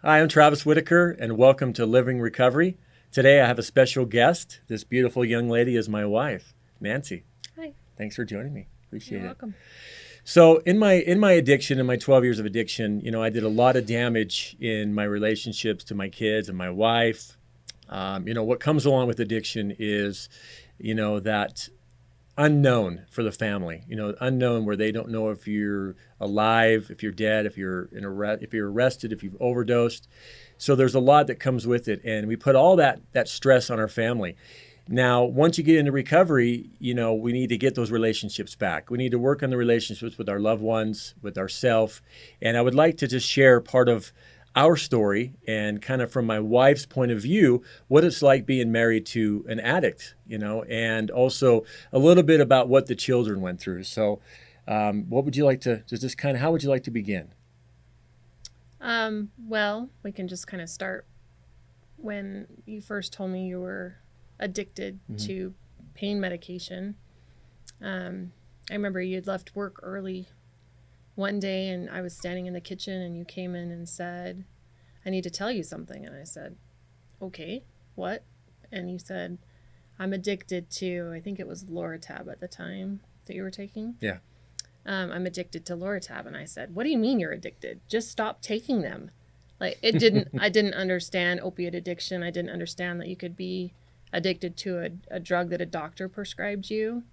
Hi, I'm Travis Whittaker, and welcome to Living Recovery. Today I have a special guest. This beautiful young lady is my wife, Nancy. Hi, Thanks for joining me. you're Appreciate it. welcome. So, in my addiction, in my 12 years of addiction, I did a lot of damage in my relationships to my kids and my wife. What comes along with addiction is, that unknown for the family. Unknown where they don't know if you're alive, if you're dead, if you're arrested, if you've overdosed. So there's a lot that comes with it, and we put all that stress on our family. Now, once you get into recovery, we need to get those relationships back. We need to work on the relationships with our loved ones, with ourselves. And I would like to just share part of our story and kind of from my wife's point of view, what it's like being married to an addict, and also a little bit about what the children went through. So, what would you like to just kind of, how would you like to begin? Well, we can just kind of start when you first told me you were addicted to pain medication. I remember you had left work early one day and I was standing in the kitchen and you came in and said, I need to tell you something. And I said, okay, what? And you said, I'm addicted to, I think it was Loratab at the time that you were taking. Yeah. I'm addicted to Loratab. And I said, what do you mean you're addicted? Just stop taking them. Like I didn't understand opiate addiction. I didn't understand that you could be addicted to a drug that a doctor prescribed you.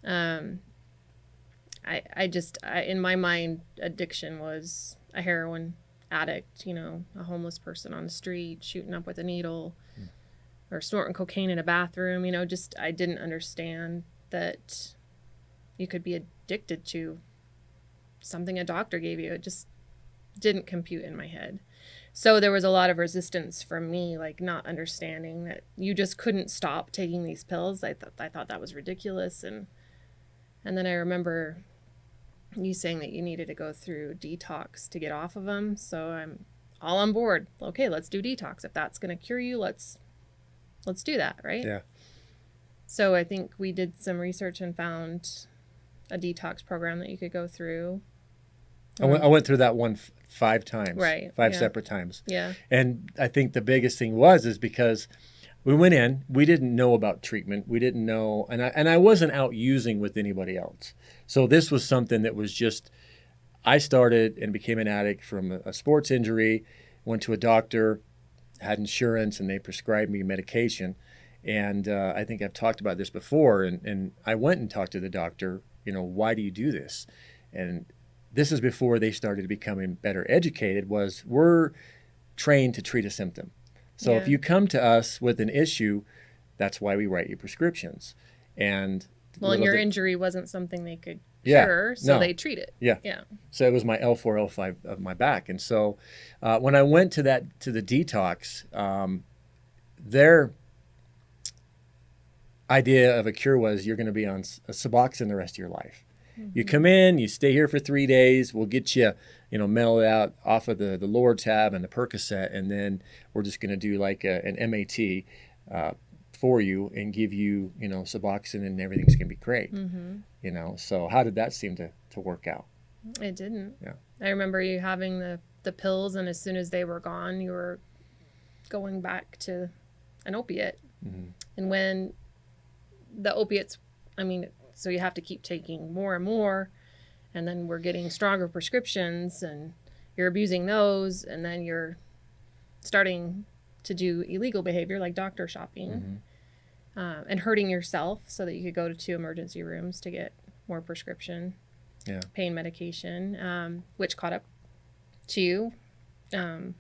In my mind, addiction was a heroin addict, a homeless person on the street shooting up with a needle or snorting cocaine in a bathroom, I didn't understand that you could be addicted to something a doctor gave you. It just didn't compute in my head. So there was a lot of resistance from me, like not understanding that you just couldn't stop taking these pills. I thought that was ridiculous. And then I remember you saying that you needed to go through detox to get off of them. So I'm all on board. Okay, let's do detox. If that's going to cure you, let's do that, right? Yeah. So I think we did some research and found a detox program that you could go through. I went through that one 5 times, Right. five Yeah. separate times. Yeah. And I think the biggest thing is because we went in, we didn't know about treatment. We didn't know, and I wasn't out using with anybody else. So this was something that was just, I started and became an addict from a sports injury, went to a doctor, had insurance, and they prescribed me medication. And I think I've talked about this before. And I went and talked to the doctor, why do you do this? And this is before they started becoming better educated, we're trained to treat a symptom. So if Yeah. you come to us with an issue, that's why we write you prescriptions. And Well, and your injury wasn't something they could yeah, cure, so no, they treat it. yeah. Yeah. So it was my L4, L5 of my back. And so when I went to the detox, their idea of a cure was you're going to be on Suboxone the rest of your life. You come in, you stay here for 3 days. We'll get you, mellowed out off of the Loratab and the Percocet, and then we're just going to do like an MAT for you and give you, Suboxone, and everything's going to be great. So how did that seem to work out? It didn't. Yeah. I remember you having the pills, and as soon as they were gone, you were going back to an opiate. And when the opiates, so you have to keep taking more and more, and then we're getting stronger prescriptions, and you're abusing those, and then you're starting to do illegal behavior like doctor shopping, and hurting yourself so that you could go to 2 emergency rooms to get more prescription pain medication, which caught up to you. I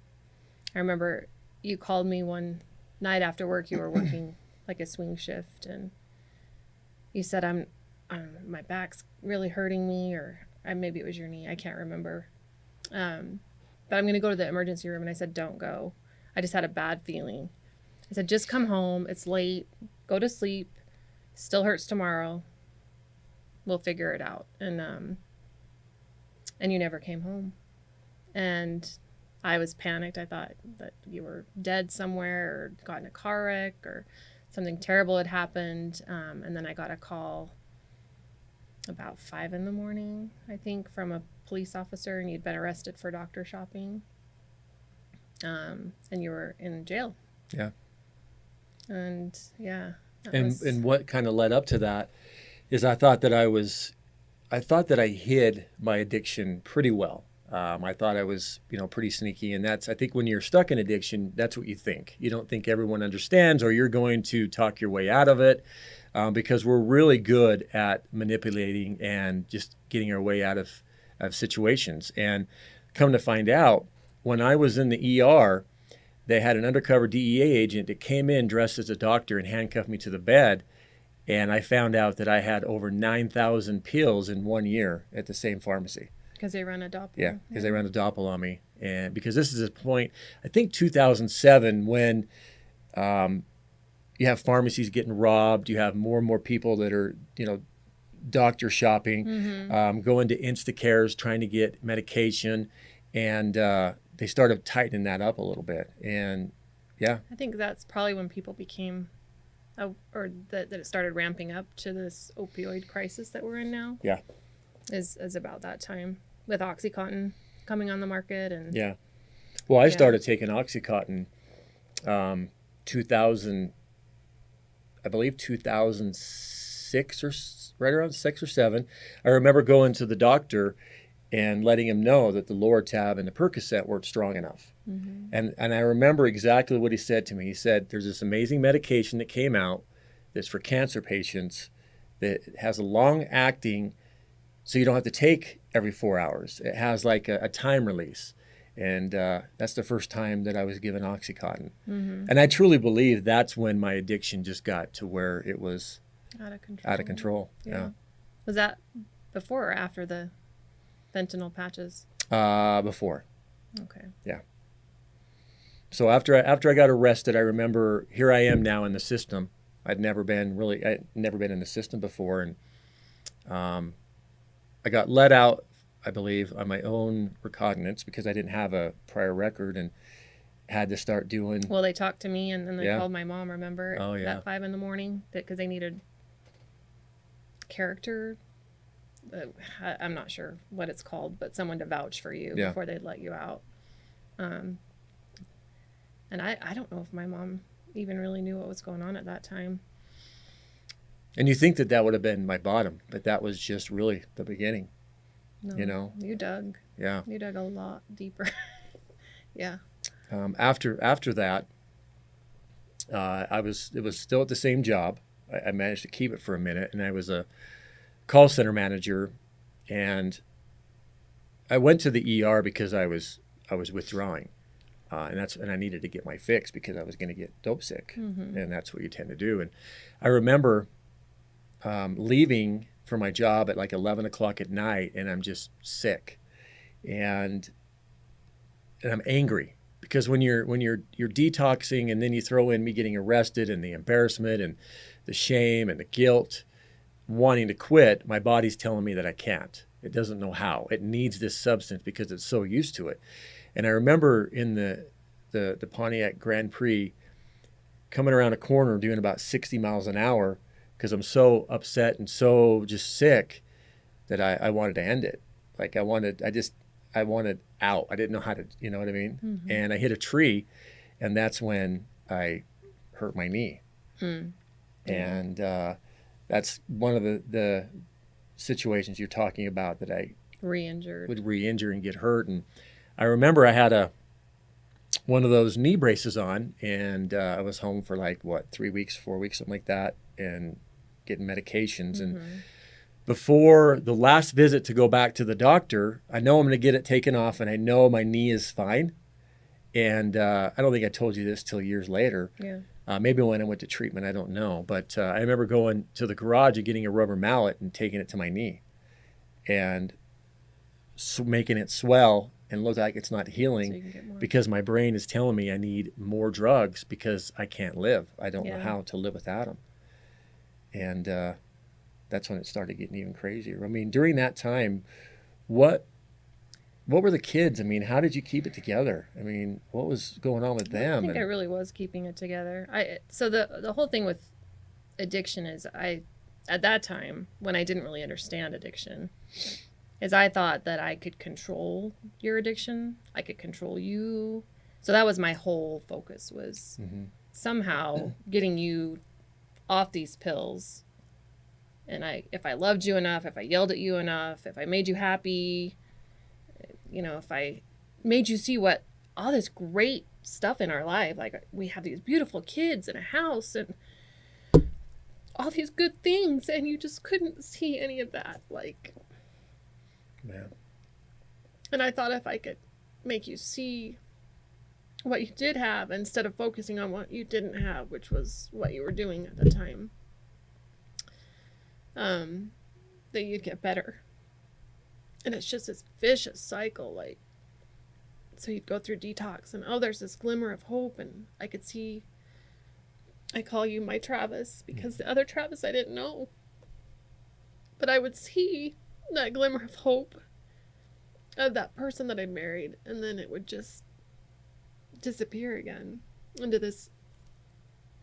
remember you called me one night after work. You were working like a swing shift, and you said, my back's really hurting me, or maybe it was your knee. I can't remember. But I'm going to go to the emergency room. And I said, don't go. I just had a bad feeling. I said, just come home. It's late. Go to sleep. Still hurts tomorrow. We'll figure it out. And you never came home. And I was panicked. I thought that you were dead somewhere or got in a car wreck or something terrible had happened. And then I got a call about 5 a.m, I think, from a police officer, and you'd been arrested for doctor shopping. and you were in jail. Yeah. And yeah, that And was what kind of led up to that is I thought that I hid my addiction pretty well. I thought I was, pretty sneaky, and I think when you're stuck in addiction, that's what you think. You don't think everyone understands, or you're going to talk your way out of it, because we're really good at manipulating and just getting our way out of situations. And come to find out, when I was in the ER, they had an undercover DEA agent that came in dressed as a doctor and handcuffed me to the bed. And I found out that I had over 9,000 pills in 1 year at the same pharmacy. because they run a doppel. Yeah, because they ran a doppel on me. And because this is a point, I think 2007, when you have pharmacies getting robbed, you have more and more people that are, doctor shopping, going to Instacares trying to get medication. And they started tightening that up a little bit. And yeah. I think that's probably when people became, or that it started ramping up to this opioid crisis that we're in now. Yeah. Is about that time with OxyContin coming on the market. And yeah. Well, I started taking OxyContin 2000, I believe 2006 or right around 6 or 7. I remember going to the doctor and letting him know that the Loratab and the Percocet weren't strong enough. And I remember exactly what he said to me. He said, there's this amazing medication that came out that's for cancer patients that has a long acting, so you don't have to take every 4 hours. It has like a time release. And that's the first time that I was given OxyContin. And I truly believe that's when my addiction just got to where it was out of control. Yeah. Was that before or after the fentanyl patches? Before. Okay. Yeah. So after I got arrested, I remember here I am now in the system. I'd never been in the system before. And I got let out, I believe, on my own recognizance because I didn't have a prior record and had to start doing. Well, they talked to me and then they called my mom, remember, Oh, yeah. at 5 a.m, because they needed character. I'm not sure what it's called, but someone to vouch for you before they'd let you out. And I don't know if my mom even really knew what was going on at that time. And you think that would have been my bottom, but that was just really the beginning. No, you dug. Yeah. You dug a lot deeper. Yeah. After that, it was still at the same job. I managed to keep it for a minute, and I was a call center manager, and I went to the ER because I was withdrawing, and I needed to get my fix because I was going to get dope sick, and that's what you tend to do. And I remember leaving for my job at like 11 o'clock at night, and I'm just sick, and I'm angry because when you're detoxing, and then you throw in me getting arrested and the embarrassment and the shame and the guilt, wanting to quit, my body's telling me that I can't. It doesn't know how. It needs this substance because it's so used to it. And I remember in the Pontiac Grand Prix coming around a corner doing about 60 miles an hour because I'm so upset and so just sick that I wanted to end it. Like I wanted out. I didn't know how to, you know what I mean? And I hit a tree, and that's when I hurt my knee. And that's one of the situations you're talking about that I would re-injure and get hurt. And I remember I had one of those knee braces on, and I was home for like 3 weeks, 4 weeks, something like that, and getting medications. And before the last visit to go back to the doctor, I know I'm going to get it taken off, and I know my knee is fine. And I don't think I told you this till years later. Yeah. Maybe when I went to treatment, I don't know. But I remember going to the garage and getting a rubber mallet and taking it to my knee and making it swell and look like it's not healing, So you can get more. because my brain is telling me I need more drugs because I can't live. I don't know Yeah. how to live without them. And that's when it started getting even crazier. I mean, during that time, what were the kids? I mean, how did you keep it together? I mean, what was going on with them? I think I really was keeping it together. So the whole thing with addiction is at that time when I didn't really understand addiction, is I thought that I could control your addiction. I could control you. So that was my whole focus, was somehow getting you off these pills. And if I loved you enough, if I yelled at you enough, if I made you happy, if I made you see what all this great stuff in our life, like we have these beautiful kids and a house and all these good things, and you just couldn't see any of that. Like, Man. And I thought if I could make you see what you did have instead of focusing on what you didn't have, which was what you were doing at the time, that you'd get better. And it's just this vicious cycle. Like, so you'd go through detox and, there's this glimmer of hope. And I could see, I call you my Travis because the other Travis I didn't know. But I would see that glimmer of hope of that person that I married. And then it would just disappear again into this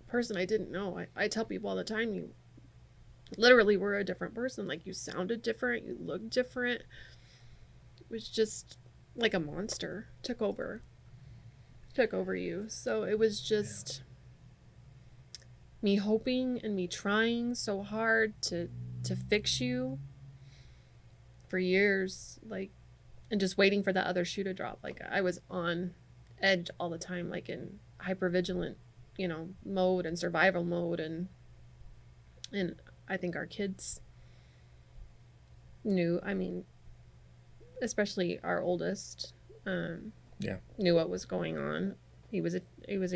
person I didn't know. I tell people all the time, you literally were a different person. Like, you sounded different, you looked different. It was just like a monster took over you. So it was just me hoping and me trying so hard to fix you for years, like, and just waiting for that other shoe to drop. Like, I was on edge all the time, like in hypervigilant, mode and survival mode. And I think our kids knew, especially our oldest, knew what was going on. He was a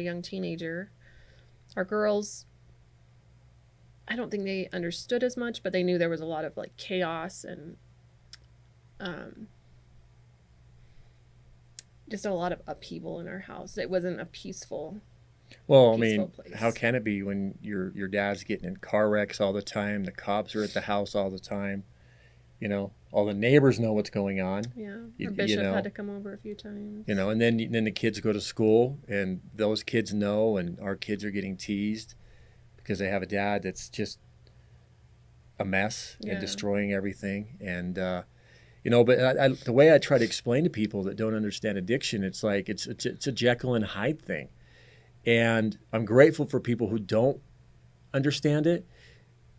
young teenager. Our girls, I don't think they understood as much, but they knew there was a lot of like chaos and just a lot of upheaval in our house. It wasn't a peaceful place. How can it be when your dad's getting in car wrecks all the time? The cops are at the house all the time. All the neighbors know what's going on. Yeah, our bishop had to come over a few times. And then the kids go to school, and those kids know, and our kids are getting teased because they have a dad that's just a mess and destroying everything. And but the way I try to explain to people that don't understand addiction, it's like it's a Jekyll and Hyde thing. And I'm grateful for people who don't understand it,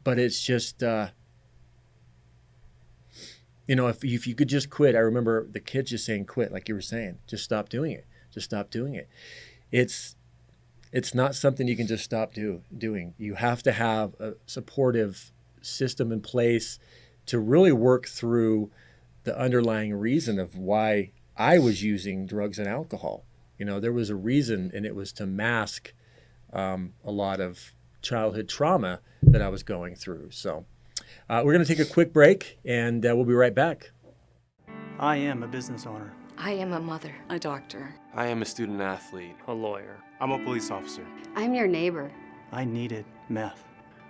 but it's just, if you could just quit. I remember the kids just saying, quit, like you were saying, just stop doing it. Just stop doing it. It's not something you can just stop doing. You have to have a supportive system in place to really work through the underlying reason of why I was using drugs and alcohol. There was a reason, and it was to mask a lot of childhood trauma that I was going through. So we're going to take a quick break, and we'll be right back. I am a business owner. I am a mother, a doctor. I am a student athlete. A lawyer. I'm a police officer. I'm your neighbor. I needed meth.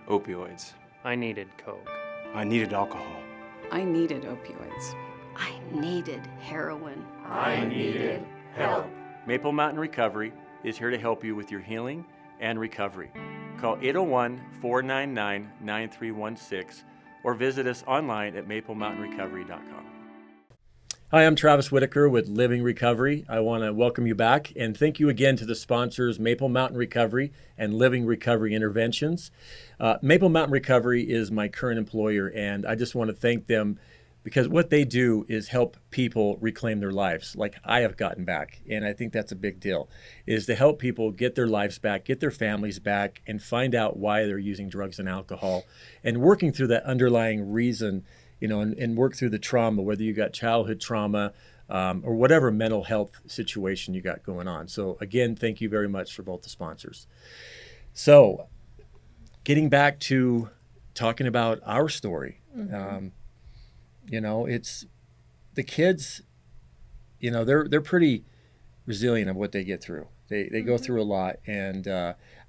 Opioids. I needed coke. I needed alcohol. I needed opioids. I needed heroin. I needed help. Maple Mountain Recovery is here to help you with your healing and recovery. Call 801-499-9316 or visit us online at maplemountainrecovery.com. Hi, I'm Travis Whittaker with Living Recovery. I want to welcome you back and thank you again to the sponsors Maple Mountain Recovery and Living Recovery Interventions. Maple Mountain Recovery is my current employer, and I just want to thank them because what they do is help people reclaim their lives like I have gotten back. And I think that's a big deal, is to help people get their lives back, get their families back, and find out why they're using drugs and alcohol, and working through that underlying reason, and work through the trauma, whether you got childhood trauma or whatever mental health situation you got going on. So again, thank you very much for both the sponsors. So getting back to talking about our story, it's the kids, they're pretty resilient of what they get through. They go through a lot, and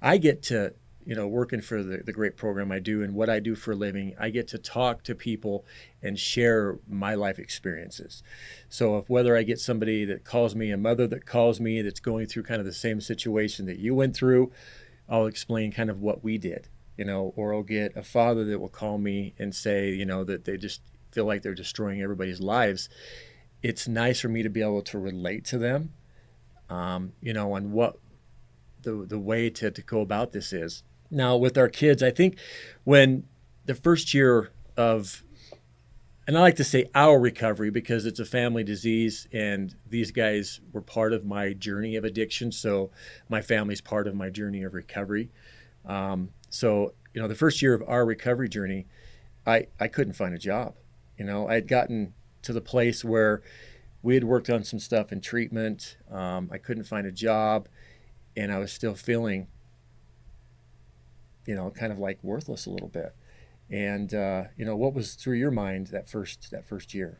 I get to, working for the great program I do and what I do for a living, I get to talk to people and share my life experiences. So whether I get somebody that calls me, a mother that calls me that's going through kind of the same situation that you went through, I'll explain kind of what we did, or I'll get a father that will call me and say, that they just feel like they're destroying everybody's lives. It's nice for me to be able to relate to them on what the way to go about this is. Now, with our kids, I think when the first year of, and I like to say our recovery because it's a family disease and these guys were part of my journey of addiction. So my family's part of my journey of recovery. The first year of our recovery journey, I couldn't find a job. I had gotten to the place where we had worked on some stuff in treatment. I couldn't find a job, and I was still feeling, kind of like worthless a little bit. And what was through your mind that first year?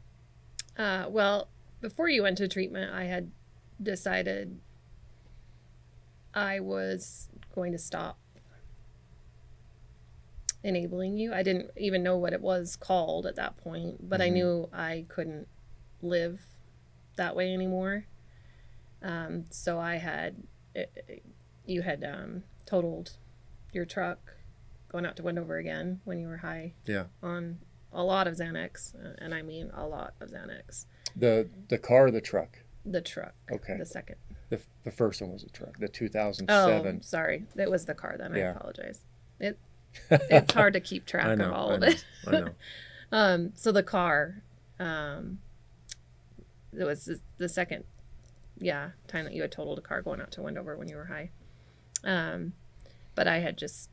Well, before you went to treatment, I had decided I was going to stop enabling you. I didn't even know what it was called at that point, but I knew I couldn't live that way anymore. So you had totaled your truck going out to Wendover again when you were high. Yeah. On a lot of Xanax, and I mean a lot of Xanax. The car or the truck? The truck. Okay. The second. The first one was a truck. The 2007. Oh, sorry. It was the car then. Yeah. I apologize. It's hard to keep track of all of it. I know. So the car, it was the second, time that you had totaled a car going out to Wendover when you were high. But I just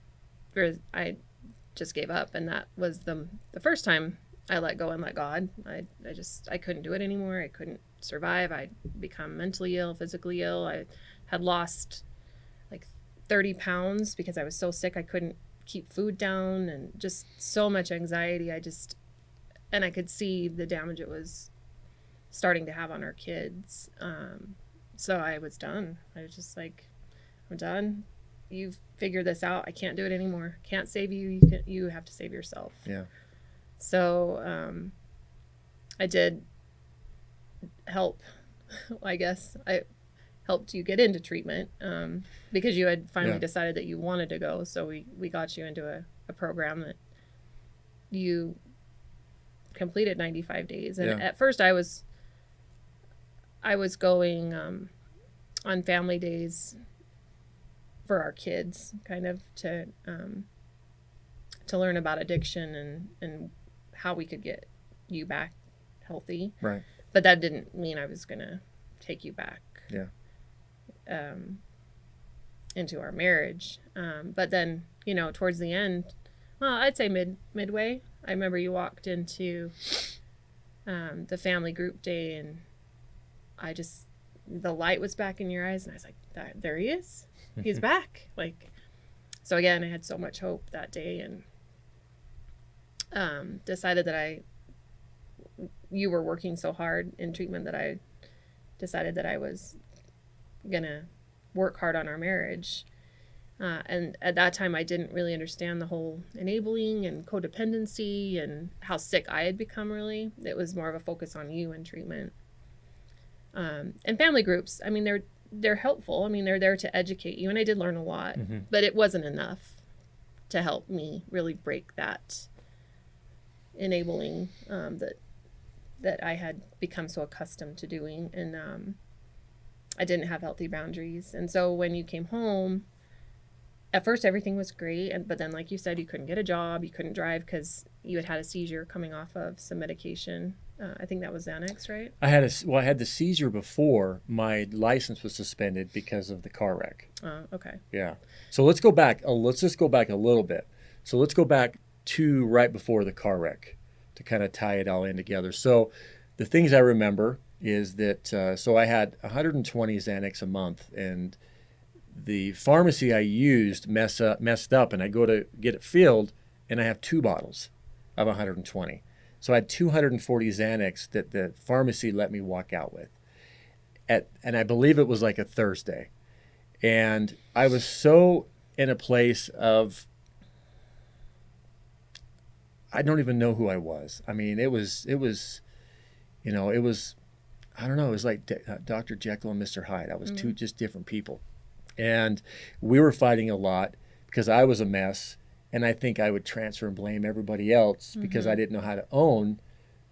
gave up, and that was the first time I let go and let God. I couldn't do it anymore. I couldn't survive. I'd become mentally ill, physically ill. I had lost like 30 pounds because I was so sick I couldn't keep food down, and just so much anxiety. And I could see the damage it was starting to have on our kids. So I was done. I was just like, I'm done. You've figured this out. I can't do it anymore. Can't save you. You have to save yourself. Yeah. So I did help. I guess I helped you get into treatment because you had finally decided that you wanted to go. So we got you into a program that you completed 95 days. And at first I was going on family days for our kids, kind of to learn about addiction and how we could get you back healthy. Right. But that didn't mean I was going to take you back. Yeah. Into our marriage. But then, towards the end, well, I'd say midway, I remember you walked into the family group day, and the light was back in your eyes, and I was like, there he is. He's back. So again, I had so much hope that day, and decided that you were working so hard in treatment that I decided that I was gonna work hard on our marriage. And at that time I didn't really understand the whole enabling and codependency and how sick I had become. Really, it was more of a focus on you and treatment. And family groups, I mean, they're helpful. I mean, they're there to educate you, and I did learn a lot, but it wasn't enough to help me really break that enabling that I had become so accustomed to doing. And I didn't have healthy boundaries. And so when you came home, at first everything was great, but then, like you said, you couldn't get a job, you couldn't drive because you had a seizure coming off of some medication. I think that was Xanax, right? I had the seizure before my license was suspended because of the car wreck. Okay. Yeah. So let's go back. Let's just go back a little bit. So let's go back to right before the car wreck to kind of tie it all in together. So the things I remember is that so I had 120 Xanax a month, and the pharmacy I used messed up, and I go to get it filled, and I have 2 bottles of 120. So I had 240 Xanax that the pharmacy let me walk out with. And I believe it was like a Thursday. And I was so in a place of, I don't even know who I was. I mean, it was, I don't know, it was like Dr. Jekyll and Mr. Hyde. I was two just different people. And we were fighting a lot because I was a mess. And I think I would transfer and blame everybody else because I didn't know how to own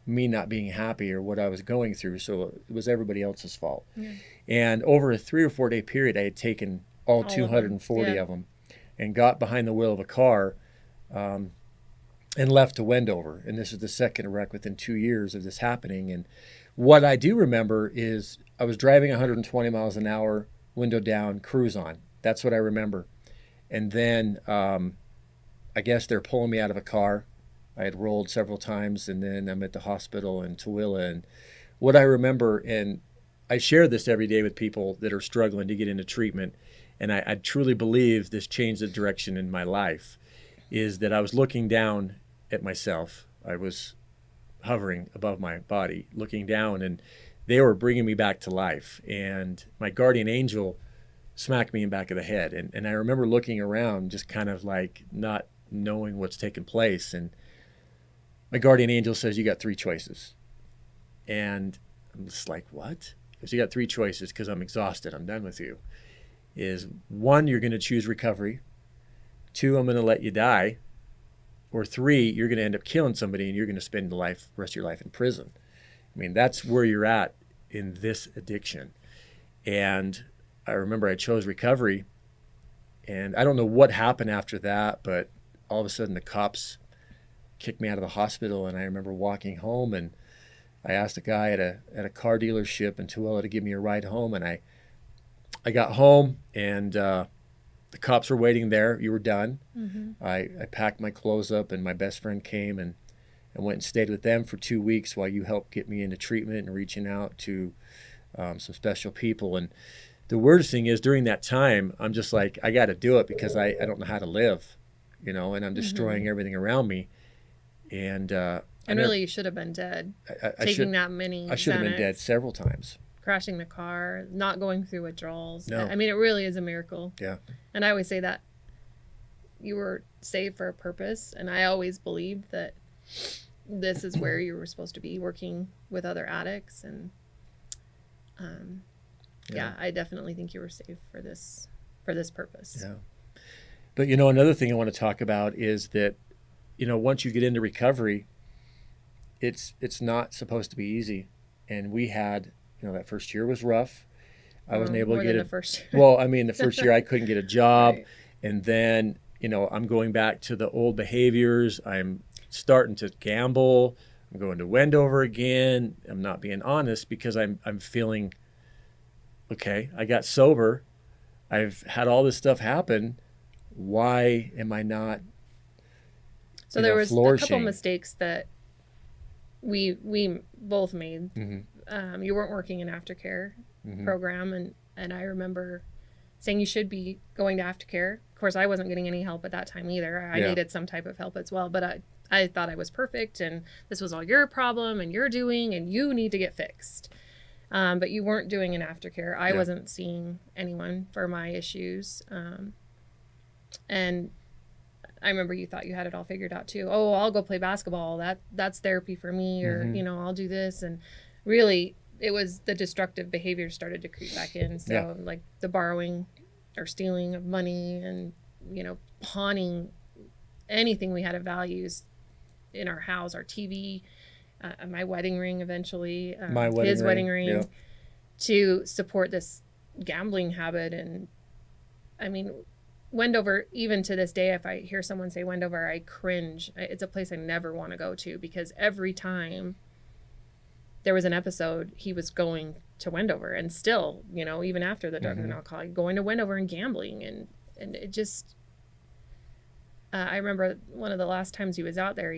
me not being happy or what I was going through. So it was everybody else's fault. Yeah. And over a 3 or 4 day period, I had taken all 240 of them and got behind the wheel of a car and left to Wendover. And this is the second wreck within 2 years of this happening. And what I do remember is I was driving 120 miles an hour, window down, cruise on. That's what I remember. And then I guess they're pulling me out of a car. I had rolled several times, and then I'm at the hospital in Tooele. And what I remember, and I share this every day with people that are struggling to get into treatment, and I truly believe this changed the direction in my life, is that I was looking down at myself. I was hovering above my body, looking down, and they were bringing me back to life. And my guardian angel smacked me in the back of the head. And I remember looking around, just kind of like not knowing what's taking place. And my guardian angel says, you got 3 choices. And I'm just like, what? He goes, you got 3 choices because I'm exhausted. I'm done with you. Is 1, you're going to choose recovery. 2, I'm going to let you die. Or 3, you're going to end up killing somebody and you're going to spend the rest of your life in prison. I mean, that's where you're at in this addiction. And I remember I chose recovery. And I don't know what happened after that, but all of a sudden the cops kicked me out of the hospital. And I remember walking home, and I asked a guy at a car dealership in Tooele to give me a ride home. And I got home, and the cops were waiting there. You were done. Mm-hmm. I packed my clothes up, and my best friend came and went and stayed with them for 2 weeks while you helped get me into treatment and reaching out to some special people. And the weirdest thing is, during that time, I'm just like, I got to do it because I don't know how to live, and I'm destroying everything around me. And really, you should have been dead. Taking that many I should have been Xanax, dead several times. crashing the car, not going through withdrawals. No. I mean, it really is a miracle. Yeah. And I always say that you were saved for a purpose. And I always believed that this is where you were supposed to be, working with other addicts. And I definitely think you were saved for this purpose. Yeah. But another thing I want to talk about is that once you get into recovery, it's not supposed to be easy. And we had, that first year was rough. I wasn't able to get the first year. Well, I mean, the first year I couldn't get a job. Right. And then, I'm going back to the old behaviors. I'm starting to gamble. I'm going to Wendover again. I'm not being honest because I'm feeling, okay, I got sober. I've had all this stuff happen. Why am I not So there was flourishing? a couple mistakes that we both made. Mm-hmm. You weren't working in aftercare program, and I remember saying you should be going to aftercare. Of course, I wasn't getting any help at that time either. I needed some type of help as well, but I thought I was perfect, and this was all your problem, and you're doing, and you need to get fixed. But you weren't doing an aftercare. I wasn't seeing anyone for my issues, and I remember you thought you had it all figured out too. Oh, I'll go play basketball. That's therapy for me, or I'll do this. And really, it was the destructive behavior started to creep back in. So like the borrowing or stealing of money, and pawning anything we had of values in our house, our TV, my wedding ring eventually, his wedding ring, to support this gambling habit. And I mean, Wendover, even to this day, if I hear someone say Wendover, I cringe. It's a place I never want to go to, because every time there was an episode, he was going to Wendover, and still, even after the drug and alcohol, going to Wendover and gambling. And it just, I remember one of the last times he was out there,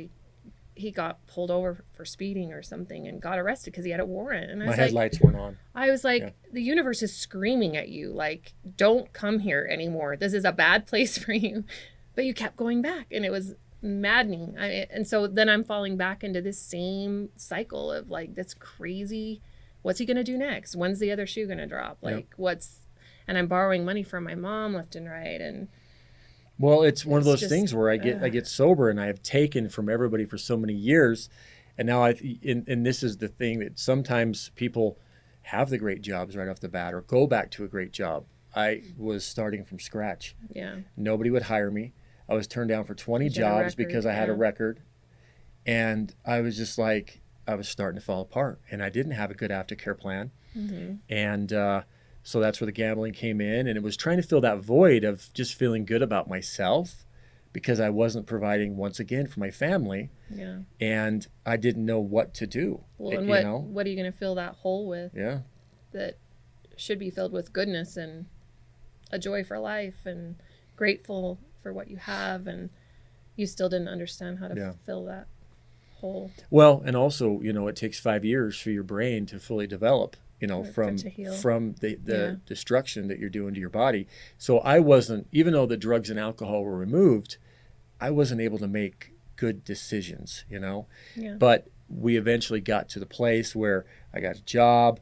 he got pulled over for speeding or something and got arrested because he had a warrant. And my headlights weren't on. I was like, the universe is screaming at you, like, don't come here anymore. This is a bad place for you. But you kept going back, and it was maddening. And so then I'm falling back into this same cycle of like, that's crazy. What's he going to do next? When's the other shoe going to drop? Like, and I'm borrowing money from my mom left and right. And well, it's one of those things where I get sober, and I have taken from everybody for so many years. And now and this is the thing, that sometimes people have the great jobs right off the bat or go back to a great job. I was starting from scratch. Yeah. Nobody would hire me. I was turned down for 20 jobs because I had a record. And I was just like, I was starting to fall apart, and I didn't have a good aftercare plan. And so that's where the gambling came in, and it was trying to fill that void of just feeling good about myself because I wasn't providing once again for my family. Yeah. And I didn't know what to do. Well, and you know? what are you going to fill that hole with? Yeah. That should be filled with goodness and a joy for life and grateful for what you have, and you still didn't understand how to fill that hole. Well, and also, it takes 5 years for your brain to fully develop, from to heal. the destruction that you're doing to your body. So I wasn't, even though the drugs and alcohol were removed, I wasn't able to make good decisions, Yeah. But we eventually got to the place where I got a job,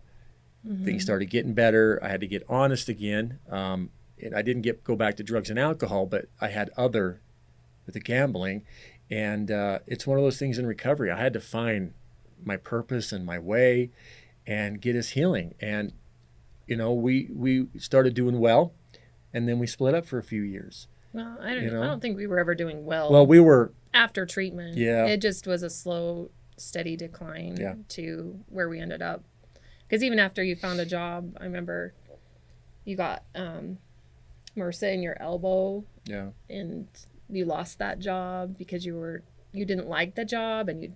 things started getting better. I had to get honest again. And I didn't go back to drugs and alcohol, but I had with the gambling. And it's one of those things in recovery. I had to find my purpose and my way and get us healing. And, we started doing well, and then we split up for a few years. Well, I don't think we were ever doing well. Well, we were. After treatment. Yeah. It just was a slow, steady decline to where we ended up. Because even after you found a job, I remember you got MRSA in your elbow. Yeah. And you lost that job because you didn't like the job, and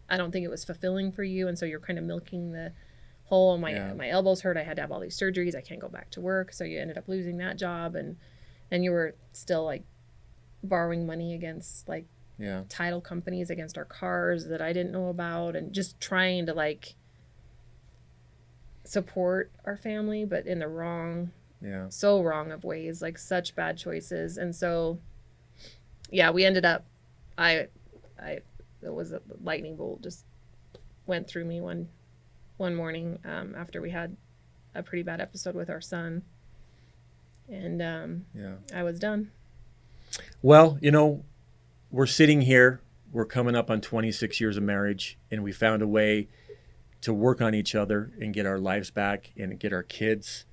I don't think it was fulfilling for you, and so you're kind of milking the hole. My elbows hurt. I had to have all these surgeries. I can't go back to work, so you ended up losing that job, and you were still like borrowing money against like title companies against our cars that I didn't know about, and just trying to like support our family, but in the wrong of ways, like such bad choices. And so we ended up it was a lightning bolt just went through me one morning after we had a pretty bad episode with our son, and I was done. Well, we're sitting here, we're coming up on 26 years of marriage, and we found a way to work on each other and get our lives back and get our kids,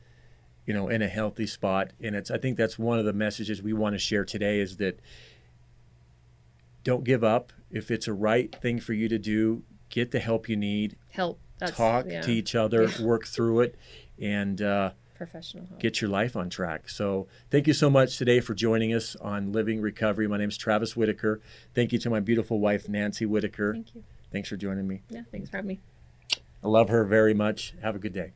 in a healthy spot. And I think that's one of the messages we want to share today, is that don't give up. If it's a right thing for you to do, get the help you need. Talk to each other, work through it, and professional help. Get your life on track. So thank you so much today for joining us on Living Recovery. My name is Travis Whittaker. Thank you to my beautiful wife, Nancy Whittaker. Thank you. Thanks for joining me. Yeah, thanks for having me. I love her very much. Have a good day.